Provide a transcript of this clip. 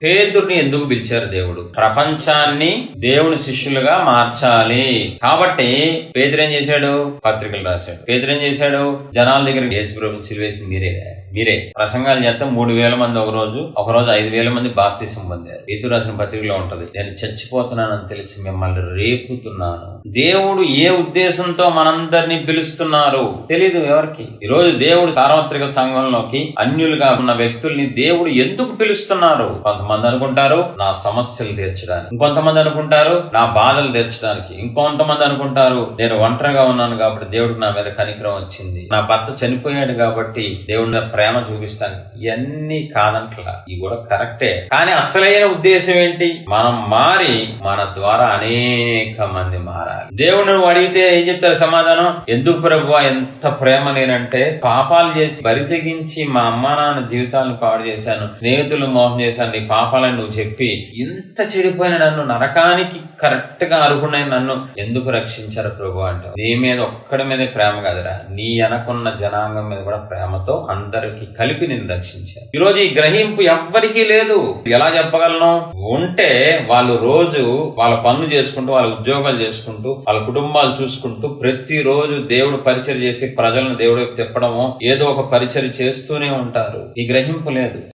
పేతురుని ఎందుకు పిలిచారు దేవుడు? ప్రపంచాన్ని దేవుని శిష్యులుగా మార్చాలి. కాబట్టి పేతురు ఏం చేశాడు? పత్రికలు రాశాడు. పేతురు ఏం చేశాడు? జనాల దగ్గర యేసు ప్రభువుని సిలువేసి మీరే ప్రసంగాలు చేస్తే 3,000 మంది ఒకరోజు 5,000 మంది బాప్తిసం పొందారు. పేతురు రాసిన పత్రికలో ఉంటది, నేను చచ్చిపోతున్నానని తెలిసి మిమ్మల్ని రేపుతున్నాను. దేవుడు ఏ ఉద్దేశంతో మనందరినీ పిలుస్తున్నారు తెలీదు ఎవరికి. ఈ రోజు దేవుడు సార్వత్రిక సంఘంలోకి అన్యులుగా ఉన్న వ్యక్తుల్ని దేవుడు ఎందుకు పిలుస్తున్నారు? కొంతమంది అనుకుంటారు నా సమస్యలు తీర్చడానికి, ఇంకొంతమంది అనుకుంటారు నా బాధలు తీర్చడానికి, ఇంకొంతమంది అనుకుంటారు నేను ఒంటరిగా ఉన్నాను కాబట్టి దేవుడికి నా మీద కనికరం వచ్చింది, నా భర్త చనిపోయాడు కాబట్టి దేవుడి మీద ప్రేమ చూపిస్తాను. ఇవన్నీ కాదంట్లా, ఇవి కూడా కరెక్టే. కానీ అసలైన ఉద్దేశం ఏంటి? మనం మారి మన ద్వారా అనేక మంది మారాలి. దేవుడు నువ్వు అడిగితే ఏం చెప్తారు సమాధానం? ఎందుకు ప్రభువా ఎంత ప్రేమ నేనంటే పాపాలు చేసి బరి తెగించి మా అమ్మా నాన్న జీవితాలను పాడు చేశాను, స్నేహితులు మోసం చేశాను, నీ పాపాలని నువ్వు చెప్పి ఇంత చెడిపోయిన నన్ను, నరకానికి కరెక్ట్ గా అర్హుడైన నన్ను ఎందుకు రక్షించారు ప్రభు అంటే నీ మీద ఒక్కడి మీదే ప్రేమ కాదురా, నీ వెనకున్న జనాంగం మీద కూడా ప్రేమతో అందరికి కలిపి నిన్ను రక్షించారు. ఈరోజు ఈ గ్రహింపు ఎవ్వరికీ లేదు. ఎలా చెప్పగలను? ఉంటే వాళ్ళు రోజు వాళ్ళ పనులు చేసుకుంటూ, వాళ్ళ ఉద్యోగాలు చేసుకుంటూ, వాళ్ళ కుటుంబాలు చూసుకుంటూ ప్రతిరోజు దేవుడు పరిచయం చేసి ప్రజలను దేవుడికి తిప్పడమో ఏదో ఒక పరిచయం చేస్తూనే ఉంటారు. ఈ గ్రహింపు లేదు.